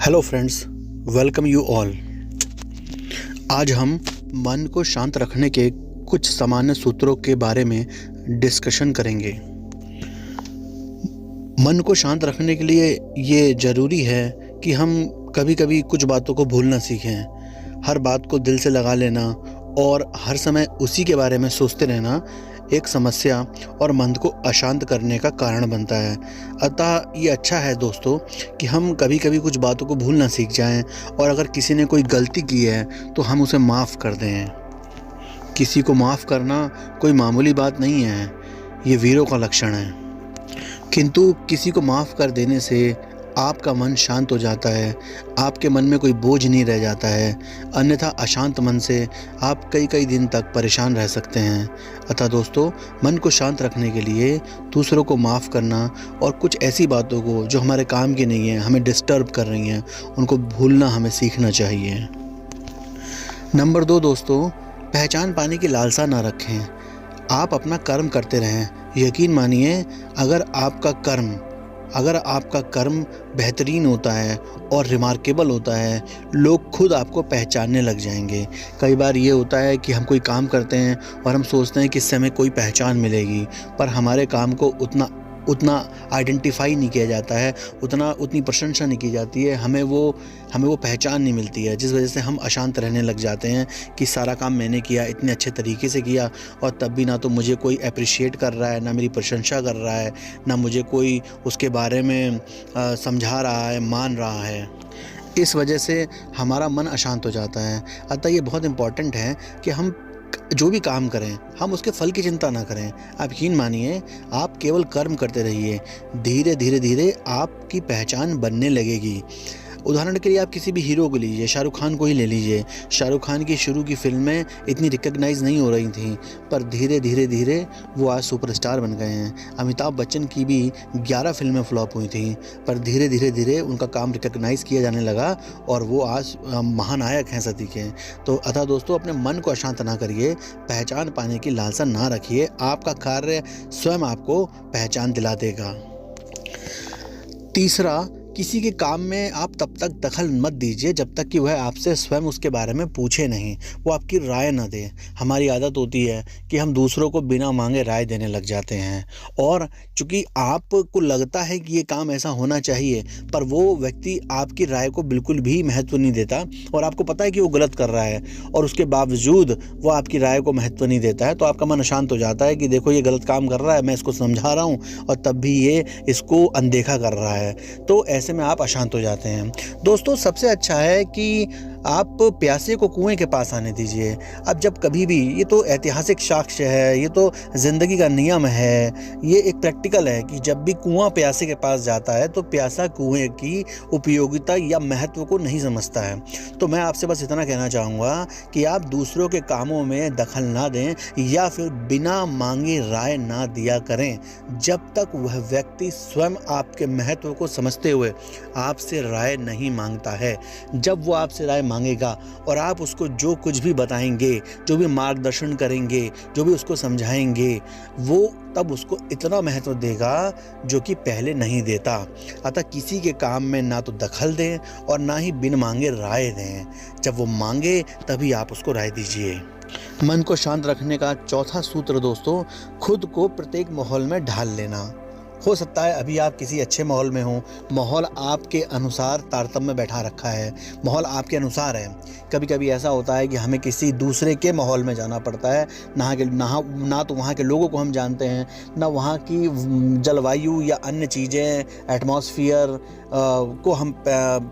Hello friends, welcome you all. आज हम मन को शांत रखने के कुछ सामान्य सूत्रों के बारे में डिस्कशन करेंगे। मन को शांत रखने के लिए ये ज़रूरी है कि हम कभी-कभी कुछ बातों को भूलना सीखें। हर बात को दिल से लगा लेना और हर समय उसी के बारे में सोचते रहना एक समस्या और मन को अशांत करने का कारण बनता है। अतः ये अच्छा है दोस्तों कि हम कभी-कभी कुछ बातों को भूलना सीख जाएं और अगर किसी ने कोई गलती की है तो हम उसे माफ़ कर दें। किसी को माफ़ करना कोई मामूली बात नहीं है, ये वीरों का लक्षण है। किंतु किसी को माफ़ कर देने से आपका मन शांत हो जाता है, आपके मन में कोई बोझ नहीं रह जाता है। अन्यथा अशांत मन से आप कई दिन तक परेशान रह सकते हैं। अतः दोस्तों, मन को शांत रखने के लिए दूसरों को माफ़ करना और कुछ ऐसी बातों को जो हमारे काम की नहीं है, हमें डिस्टर्ब कर रही हैं, उनको भूलना हमें सीखना चाहिए। नंबर 2 दोस्तों, पहचान पाने की लालसा ना रखें। आप अपना कर्म करते रहें। यकीन मानिए, अगर आपका कर्म बेहतरीन होता है और रिमार्केबल होता है, लोग खुद आपको पहचानने लग जाएंगे। कई बार ये होता है कि हम कोई काम करते हैं और हम सोचते हैं कि इससे हमें कोई पहचान मिलेगी, पर हमारे काम को उतना आइडेंटिफाई नहीं किया जाता है, उतनी प्रशंसा नहीं की जाती है, हमें वो पहचान नहीं मिलती है, जिस वजह से हम अशांत रहने लग जाते हैं कि सारा काम मैंने किया, इतने अच्छे तरीके से किया और तब भी ना तो मुझे कोई अप्रिशिएट कर रहा है, ना मेरी प्रशंसा कर रहा है, ना मुझे कोई उसके बारे में समझा रहा है, मान रहा है। इस वजह से हमारा मन अशांत हो जाता है। अतः ये बहुत इम्पॉर्टेंट है कि हम जो भी काम करें, हम उसके फल की चिंता ना करें। आप यकीन मानिए, आप केवल कर्म करते रहिए, धीरे आपकी पहचान बनने लगेगी। उदाहरण के लिए आप किसी भी हीरो को लीजिए, शाहरुख खान को ही ले लीजिए। शाहरुख खान की शुरू की फिल्में इतनी रिकॉग्नाइज नहीं हो रही थी, पर धीरे वो आज सुपरस्टार बन गए हैं। अमिताभ बच्चन की भी 11 फिल्में फ्लॉप हुई थी, पर धीरे उनका काम रिकॉग्नाइज किया जाने लगा और वो आज महानायक हैं सती के। तो अतः दोस्तों, अपने मन को अशांत ना करिए, पहचान पाने की लालसा ना रखिए। आपका कार्य स्वयं आपको पहचान दिला देगा। तीसरा, किसी के काम में आप तब तक दखल मत दीजिए जब तक कि वह आपसे स्वयं उसके बारे में पूछे नहीं, वो आपकी राय ना दे। हमारी आदत होती है कि हम दूसरों को बिना मांगे राय देने लग जाते हैं, और चूंकि आपको लगता है कि ये काम ऐसा होना चाहिए, पर वो व्यक्ति आपकी राय को बिल्कुल भी महत्व नहीं देता और आपको पता है कि वो गलत कर रहा है, और उसके बावजूद वो आपकी राय को महत्व नहीं देता है, तो आपका मन अशांत हो जाता है कि देखो ये गलत काम कर रहा है, मैं इसको समझा रहा हूँ और तब भी ये इसको अनदेखा कर रहा है। तो ऐसे में आप अशांत हो जाते हैं। दोस्तों, सबसे अच्छा है कि आप प्यासे को कुएं के पास आने दीजिए। अब जब कभी भी, ये तो ऐतिहासिक साक्ष्य है, ये तो ज़िंदगी का नियम है, ये एक प्रैक्टिकल है कि जब भी कुआं प्यासे के पास जाता है तो प्यासा कुएं की उपयोगिता या महत्व को नहीं समझता है। तो मैं आपसे बस इतना कहना चाहूँगा कि आप दूसरों के कामों में दखल ना दें या फिर बिना मांगे राय ना दिया करें, जब तक वह व्यक्ति स्वयं आपके महत्व को समझते हुए आपसे राय नहीं मांगता है। जब वो आपसे राय मांगेगा और आप उसको जो कुछ भी बताएंगे, जो भी मार्गदर्शन करेंगे, जो भी उसको समझाएंगे, वो तब उसको इतना महत्व देगा जो कि पहले नहीं देता। अतः किसी के काम में ना तो दखल दें और ना ही बिन मांगे राय दें। जब वो मांगे तभी आप उसको राय दीजिए। मन को शांत रखने का चौथा सूत्र दोस्तों, खुद को प्रत्येक माहौल में ढाल लेना। हो सकता है अभी आप किसी अच्छे माहौल में हो, माहौल आपके अनुसार तारतम्य में बैठा रखा है, माहौल आपके अनुसार है। कभी कभी ऐसा होता है कि हमें किसी दूसरे के माहौल में जाना पड़ता है, ना तो वहाँ के लोगों को हम जानते हैं, ना वहाँ की जलवायु या अन्य चीज़ें, एटमॉस्फेयर को हम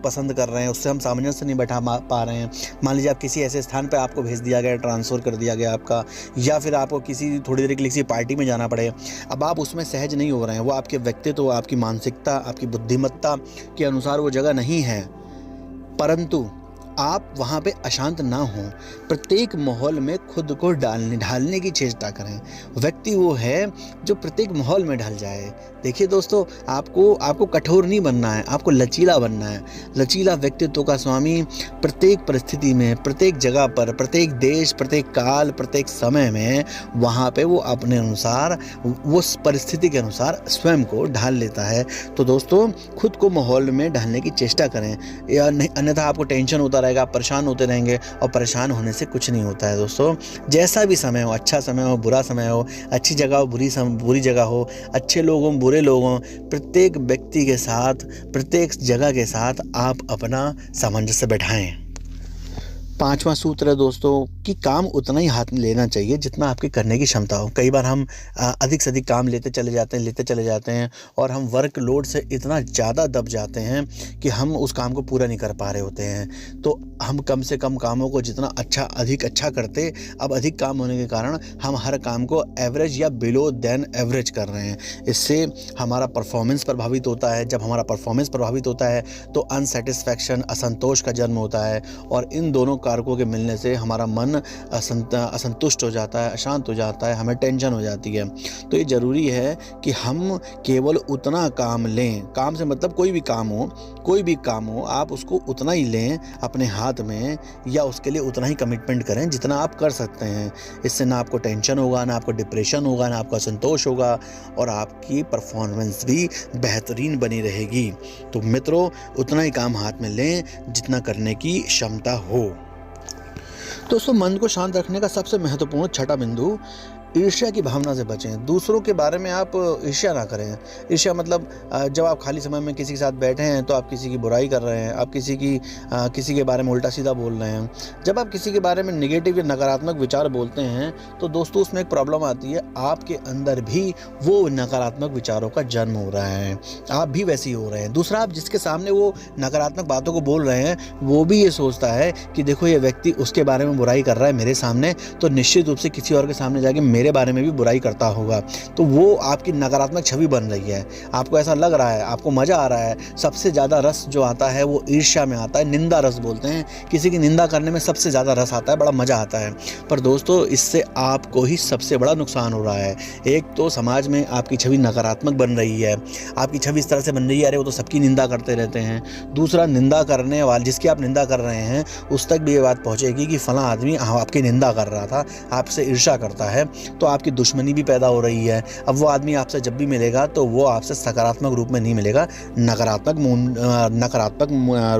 पसंद कर रहे हैं, उससे हम सामंजस्य नहीं बैठा पा रहे हैं। मान लीजिए आप किसी ऐसे स्थान पर आपको भेज दिया गया, ट्रांसफ़र कर दिया गया आपका, या फिर आपको किसी थोड़ी देर के लिए किसी पार्टी में जाना पड़े। अब आप उसमें सहज नहीं हो रहे हैं, वो आपके व्यक्तित्व, आपकी मानसिकता, आपकी बुद्धिमत्ता के अनुसार वो जगह नहीं है, परंतु आप वहाँ पे अशांत ना हों। प्रत्येक माहौल में खुद को ढालने की चेष्टा करें। व्यक्ति वो है जो प्रत्येक माहौल में ढल जाए। देखिए दोस्तों, आपको कठोर नहीं बनना है, आपको लचीला बनना है। लचीला व्यक्तित्व का स्वामी प्रत्येक परिस्थिति में, प्रत्येक जगह पर, प्रत्येक देश, प्रत्येक काल, प्रत्येक समय में वहाँ पे वो अपने अनुसार, उस परिस्थिति के अनुसार स्वयं को ढाल लेता है। तो दोस्तों, खुद को माहौल में ढालने की चेष्टा करें, या नहीं अन्यथा आपको टेंशन होता रहेगा, आप परेशान होते रहेंगे, और परेशान होने से कुछ नहीं होता है। दोस्तों, जैसा भी समय हो, अच्छा समय हो, बुरा समय हो, अच्छी जगह हो, बुरी जगह हो, अच्छे लोग हों, बुरे लोग हों, प्रत्येक व्यक्ति के साथ, प्रत्येक जगह के साथ आप अपना सामंजस्य बैठाएं। पांचवा सूत्र है दोस्तों कि काम उतना ही हाथ में लेना चाहिए जितना आपकी करने की क्षमता हो। कई बार हम अधिक से अधिक काम लेते चले जाते हैं और हम वर्कलोड से इतना ज़्यादा दब जाते हैं कि हम उस काम को पूरा नहीं कर पा रहे होते हैं। तो हम कम से कम कामों को जितना अधिक अच्छा करते, अब अधिक काम होने के कारण हम हर काम को एवरेज या बिलो देन एवरेज कर रहे हैं। इससे हमारा परफॉर्मेंस प्रभावित होता है। जब हमारा परफॉर्मेंस प्रभावित होता है तो अनसेटिस्फैक्शन, असंतोष का जन्म होता है, और इन दोनों कारकों के मिलने से हमारा मन असंतुष्ट हो जाता है, अशांत हो जाता है, हमें टेंशन हो जाती है। तो ये ज़रूरी है कि हम केवल उतना काम लें। काम से मतलब कोई भी काम हो, आप उसको उतना ही लें अपने हाथ में, या उसके लिए उतना ही कमिटमेंट करें जितना आप कर सकते हैं। इससे ना आपको टेंशन होगा, ना आपको डिप्रेशन होगा, ना आपको असंतोष होगा, और आपकी परफॉर्मेंस भी बेहतरीन बनी रहेगी। तो मित्रों, उतना ही काम हाथ में लें जितना करने की क्षमता हो। दोस्तों, मन को शांत रखने का सबसे महत्वपूर्ण छठा बिंदु, ईर्ष्या की भावना से बचें। दूसरों के बारे में आप ईर्ष्या ना करें। ईर्ष्या मतलब जब आप खाली समय में किसी के साथ बैठे हैं तो आप किसी की बुराई कर रहे हैं, आप किसी के बारे में उल्टा सीधा बोल रहे हैं। जब आप किसी के बारे में नेगेटिव या नकारात्मक विचार बोलते हैं तो दोस्तों उसमें एक प्रॉब्लम आती है, आपके अंदर भी वो नकारात्मक विचारों का जन्म हो रहा है, आप भी वैसे ही हो रहे हैं। दूसरा, आप जिसके सामने वो नकारात्मक बातों को बोल रहे हैं वो भी ये सोचता है कि देखो ये व्यक्ति उसके बारे में बुराई कर रहा है मेरे सामने, तो निश्चित रूप से किसी और के सामने जाके मेरे बारे में भी बुराई करता होगा। तो वो आपकी नकारात्मक छवि बन रही है, आपको ऐसा लग रहा है, आपको मजा आ रहा है। सबसे ज़्यादा रस जो आता है वो ईर्ष्या में आता है, निंदा रस बोलते हैं। किसी की निंदा करने में सबसे ज़्यादा रस आता है, बड़ा मज़ा आता है। पर दोस्तों, इससे आपको ही सबसे बड़ा नुकसान हो रहा है। एक तो समाज में आपकी छवि नकारात्मक बन रही है, आपकी छवि इस तरह से बन रही है, अरे वो तो सबकी निंदा करते रहते हैं। दूसरा, निंदा करने वाले, जिसकी आप निंदा कर रहे हैं, उस तक भी ये बात पहुँचेगी कि फला आदमी आपकी निंदा कर रहा था, आपसे ईर्ष्या करता है, तो आपकी दुश्मनी भी पैदा हो रही है। अब वो आदमी आपसे जब भी मिलेगा तो वो आपसे सकारात्मक रूप में नहीं मिलेगा, नकारात्मक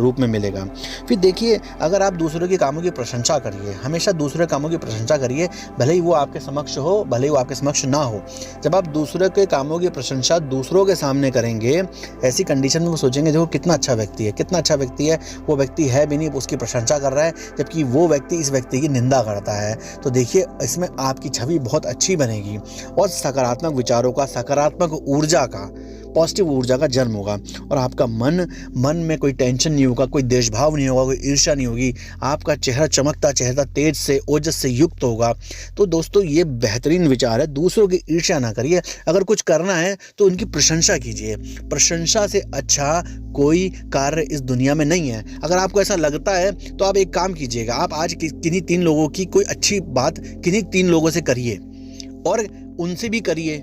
रूप में मिलेगा। फिर देखिए, अगर आप दूसरों के कामों की प्रशंसा करिए, हमेशा दूसरे कामों की प्रशंसा करिए, भले ही वो आपके समक्ष हो, भले ही वो आपके समक्ष ना हो। जब आप दूसरे के कामों की प्रशंसा दूसरों के सामने करेंगे, ऐसी कंडीशन में वो सोचेंगे देखो कितना अच्छा व्यक्ति है, वो व्यक्ति है भी नहीं, उसकी प्रशंसा कर रहा है, जबकि वो व्यक्ति इस व्यक्ति की निंदा करता है। तो देखिए, इसमें आपकी छवि बहुत अच्छी बनेगी और सकारात्मक विचारों का, सकारात्मक ऊर्जा का, पॉजिटिव ऊर्जा का जन्म होगा, और आपका मन में कोई टेंशन नहीं होगा, कोई देशभाव नहीं होगा, कोई ईर्ष्या नहीं होगी। आपका चेहरा चमकता चेहरा तेज से, ओजस से युक्त होगा। तो दोस्तों, ये बेहतरीन विचार है। दूसरों की ईर्ष्या ना करिए, अगर कुछ करना है तो उनकी प्रशंसा कीजिए। प्रशंसा से अच्छा कोई कार्य इस दुनिया में नहीं है। अगर आपको ऐसा लगता है तो आप एक काम कीजिएगा, आप आज किन्हीं 3 लोगों की कोई अच्छी बात किन्हीं 3 लोगों से करिए और उनसे भी करिए,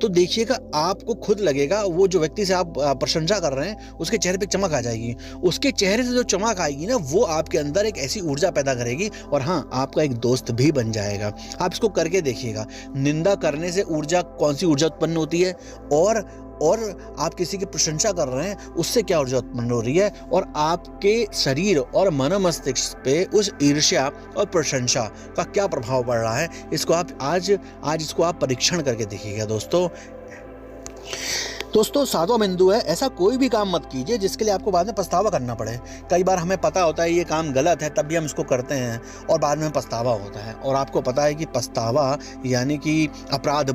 तो देखिएगा आपको खुद लगेगा वो जो व्यक्ति से आप प्रशंसा कर रहे हैं उसके चेहरे पे चमक आ जाएगी। उसके चेहरे से जो चमक आएगी ना, वो आपके अंदर एक ऐसी ऊर्जा पैदा करेगी, और हाँ, आपका एक दोस्त भी बन जाएगा। आप इसको करके देखिएगा। निंदा करने से कौन सी ऊर्जा उत्पन्न होती है, और आप किसी की प्रशंसा कर रहे हैं उससे क्या ऊर्जा उत्पन्न हो रही है, और आपके शरीर और मन मस्तिष्क पे उस ईर्ष्या और प्रशंसा का क्या प्रभाव पड़ रहा है, इसको आप आज इसको आप परीक्षण करके देखिएगा। दोस्तों 7वां बिंदु है, ऐसा कोई भी काम मत कीजिए जिसके लिए आपको बाद में पछतावा करना पड़े। कई बार हमें पता होता है ये काम गलत है, तब भी हम इसको करते हैं और बाद में पछतावा होता है। और आपको पता है कि पछतावा यानी कि अपराध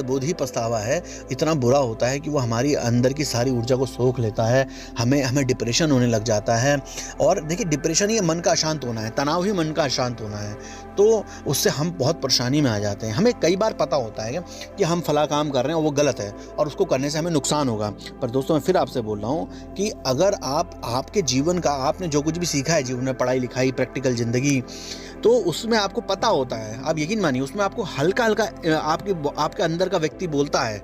बोध ही पछतावा है। इतना बुरा होता है कि वो हमारी अंदर की सारी ऊर्जा को सोख लेता है, हमें डिप्रेशन होने लग जाता है। और देखिए, डिप्रेशन ही मन का अशांत होना है, तनाव ही मन का अशांत होना है। तो उससे हम बहुत परेशानी में आ जाते हैं। हमें कई बार पता होता है कि हम फला काम कर रहे हैं और वो गलत है और उसको करने से हमें नुकसान होगा। पर दोस्तों, मैं फिर आपसे बोल रहा हूँ कि अगर आपके जीवन का आपने जो कुछ भी सीखा है जीवन में, पढ़ाई लिखाई, प्रैक्टिकल ज़िंदगी, तो उसमें आपको पता होता है, आप यकीन मानिए उसमें आपको हल्का हल्का आपके अंदर का व्यक्ति बोलता है,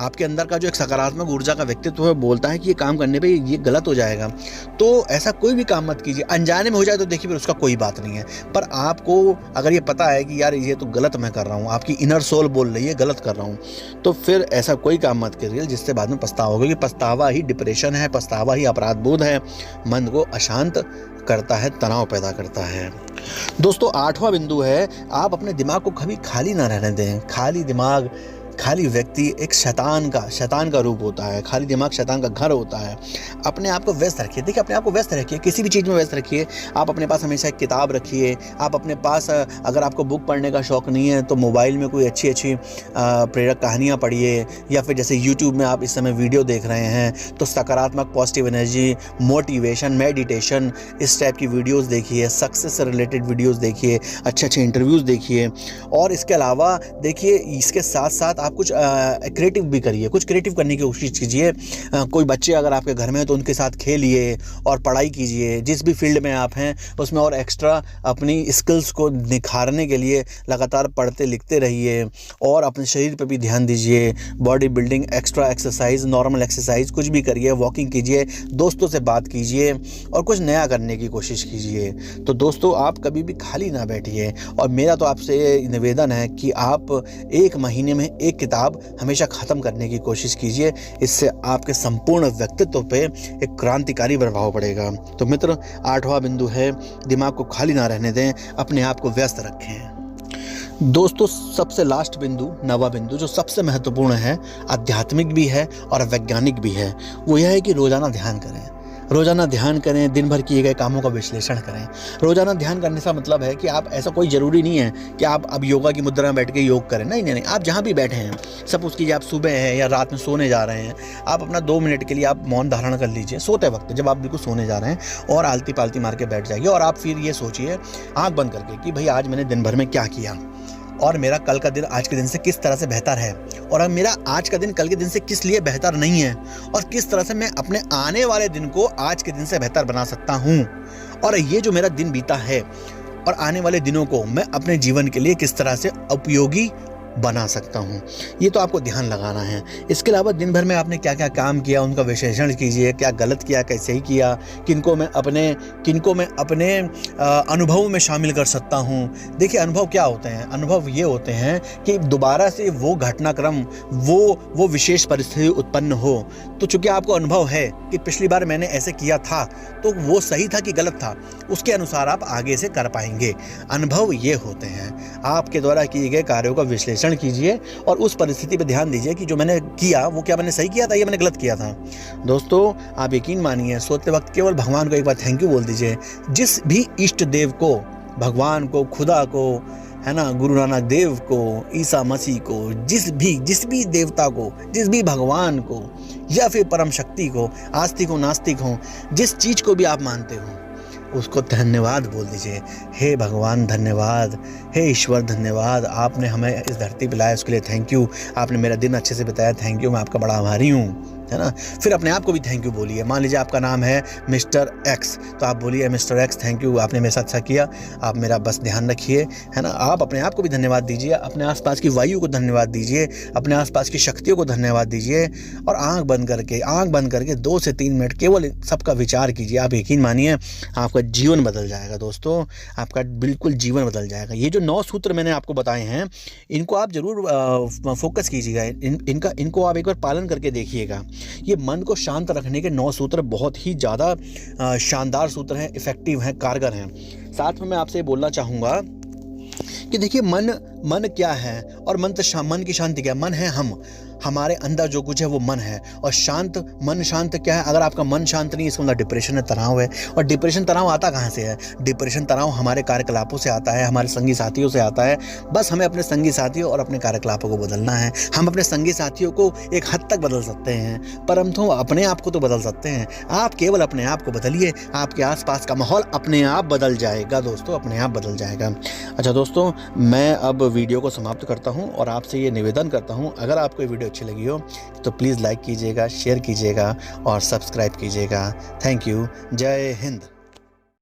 आपके अंदर का जो एक सकारात्मक ऊर्जा का व्यक्तित्व है बोलता है कि ये काम करने पे ये गलत हो जाएगा। तो ऐसा कोई भी काम मत कीजिए। अनजाने में हो जाए तो देखिए फिर उसका कोई बात नहीं है, पर आपको अगर ये पता है कि यार ये तो गलत मैं कर रहा हूँ, आपकी इनर सोल बोल रही है गलत कर रहा हूँ, तो फिर ऐसा कोई काम मत करिए जिससे बाद में पछतावा होगा। क्योंकि पछतावा ही डिप्रेशन है, पछतावा ही अपराध बोध है, मन को अशांत करता है, तनाव पैदा करता है। दोस्तों, 8वां बिंदु है, आप अपने दिमाग को कभी खाली ना रहने दें। खाली दिमाग, खाली व्यक्ति एक शैतान का रूप होता है। खाली दिमाग शैतान का घर होता है। अपने आप को व्यस्त रखिए। देखिए, अपने आप को व्यस्त रखिए, किसी भी चीज़ में व्यस्त रखिए। आप अपने पास हमेशा एक किताब रखिए। आप अपने पास, अगर आपको बुक पढ़ने का शौक़ नहीं है तो मोबाइल में कोई अच्छी प्रेरक कहानियाँ पढ़िए, या फिर जैसे यूट्यूब में आप इस समय वीडियो देख रहे हैं तो सकारात्मक पॉजिटिव एनर्जी, मोटिवेशन, मेडिटेशन, इस टाइप की वीडियोज़ देखिए। सक्सेस से रिलेटेड वीडियोज़ देखिए, अच्छे इंटरव्यूज़ देखिए। और इसके अलावा देखिए, इसके साथ साथ आप कुछ क्रिएटिव भी करिए, कुछ क्रिएटिव करने की कोशिश कीजिए। कोई बच्चे अगर आपके घर में हैं तो उनके साथ खेलिए और पढ़ाई कीजिए। जिस भी फील्ड में आप हैं उसमें और एक्स्ट्रा अपनी स्किल्स को निखारने के लिए लगातार पढ़ते लिखते रहिए और अपने शरीर पर भी ध्यान दीजिए। Body building, extra exercise, normal exercise कुछ भी करिए, वॉकिंग कीजिए, दोस्तों से बात कीजिए और कुछ नया करने की कोशिश कीजिए। तो दोस्तों, आप कभी भी खाली ना बैठिए। और मेरा तो आपसे निवेदन है कि आप 1 महीने में एक किताब हमेशा ख़त्म करने की कोशिश कीजिए। इससे आपके संपूर्ण व्यक्तित्व पे एक क्रांतिकारी प्रभाव पड़ेगा। तो मित्र, 8वां बिंदु है, दिमाग को खाली ना रहने दें, अपने आप को व्यस्त रखें। दोस्तों, सबसे लास्ट बिंदु, 9वां बिंदु, जो सबसे महत्वपूर्ण है, आध्यात्मिक भी है और वैज्ञानिक भी है, वो यह है कि रोज़ाना ध्यान करें। रोज़ाना ध्यान करें, दिन भर किए गए कामों का विश्लेषण करें। रोज़ाना ध्यान करने का मतलब है कि आप, ऐसा कोई ज़रूरी नहीं है कि आप अब योगा की मुद्रा में बैठ के योग करें। नहीं, आप जहाँ भी बैठे हैं, सपोज़ कीजिए आप सुबह हैं या रात में सोने जा रहे हैं, आप अपना 2 मिनट के लिए आप मौन धारण कर लीजिए सोते वक्त, जब आप बिल्कुल सोने जा रहे हैं, और आलती पालती मार के बैठ जाइए। और आप फिर ये सोचिए आँख बंद करके कि भाई आज मैंने दिन भर में क्या किया और मेरा कल का दिन आज के दिन से किस तरह से बेहतर है, और अब मेरा आज का दिन कल के दिन से किस लिए बेहतर नहीं है, और किस तरह से मैं अपने आने वाले दिन को आज के दिन से बेहतर बना सकता हूँ। और ये जो मेरा दिन बीता है और आने वाले दिनों को मैं अपने जीवन के लिए किस तरह से उपयोगी बना सकता हूँ, ये तो आपको ध्यान लगाना है। इसके अलावा दिन भर में आपने क्या क्या काम किया उनका विश्लेषण कीजिए, क्या गलत किया, कैसे ही किया, किनको मैं अपने अनुभवों में शामिल कर सकता हूँ। देखिए, अनुभव क्या होते हैं? अनुभव ये होते हैं कि दोबारा से वो घटनाक्रम, वो विशेष परिस्थिति उत्पन्न हो, तो चूंकि आपको अनुभव है कि पिछली बार मैंने ऐसे किया था तो वो सही था कि गलत था, उसके अनुसार आप आगे से कर पाएंगे। अनुभव ये होते हैं। आपके द्वारा किए गए कार्यों का विश्लेषण कीजिए और उस परिस्थिति पर ध्यान दीजिए कि जो मैंने किया वो क्या मैंने सही किया था या मैंने गलत किया था। दोस्तों, आप यकीन मानिए, सोते वक्त केवल भगवान को एक बार थैंक यू बोल दीजिए। जिस भी इष्ट देव को, भगवान को, खुदा को, है ना, गुरु नानक देव को, ईसा मसीह को, जिस भी देवता को, जिस भी भगवान को या फिर परम शक्ति को, आस्तिक हो नास्तिक हो, जिस चीज़ को भी आप मानते हो, उसको धन्यवाद बोल दीजिए। हे भगवान धन्यवाद, हे ईश्वर धन्यवाद, आपने हमें इस धरती पे लाया, उसके लिए थैंक यू। आपने मेरा दिन अच्छे से बिताया, थैंक यू, मैं आपका बड़ा आभारी हूँ, है ना। फिर अपने आप को भी थैंक यू बोलिए। मान लीजिए आपका नाम है मिस्टर एक्स, तो आप बोलिए मिस्टर एक्स थैंक यू, आपने मेरे साथ अच्छा किया, आप मेरा बस ध्यान रखिए, है ना। आप अपने आप को भी धन्यवाद दीजिए, अपने आसपास की वायु को धन्यवाद दीजिए, अपने आसपास की शक्तियों को धन्यवाद दीजिए और आंख बंद करके 2 से 3 मिनट केवल सबका विचार कीजिए। आप यकीन मानिए आपका जीवन बदल जाएगा। दोस्तों, आपका बिल्कुल जीवन बदल जाएगा। ये जो 9 सूत्र मैंने आपको बताए हैं, इनको आप जरूर फोकस कीजिएगा, इनको आप एक बार पालन करके देखिएगा। ये मन को शांत रखने के 9 सूत्र बहुत ही ज़्यादा शानदार सूत्र हैं, इफ़ेक्टिव हैं, कारगर हैं। साथ में मैं आपसे बोलना चाहूँगा कि देखिए, मन क्या है और मन की शांति क्या है? मन है हम। हमारे अंदर जो कुछ है वो मन है, और शांत मन, शांत क्या है, अगर आपका मन शांत नहीं है इसका मतलब डिप्रेशन है, तनाव है। और डिप्रेशन तनाव आता कहाँ से है? डिप्रेशन तनाव हमारे कार्यकलापों से आता है, हमारे संगी साथियों से आता है। बस हमें अपने संगी साथियों और अपने कार्यकलापों को बदलना है। हम अपने संगी साथियों को एक हद तक बदल सकते हैं, परंतु अपने आप को तो बदल सकते हैं। आप केवल अपने आप को बदलिए, आपके आसपास का माहौल अपने आप बदल जाएगा दोस्तों, अपने आप बदल जाएगा। अच्छा दोस्तों, मैं अब वीडियो को समाप्त करता हूं और आपसे ये निवेदन करता हूं, अगर आपको ये वीडियो अच्छी लगी हो तो प्लीज़ लाइक कीजिएगा, शेयर कीजिएगा और सब्सक्राइब कीजिएगा। Thank you. जय हिंद।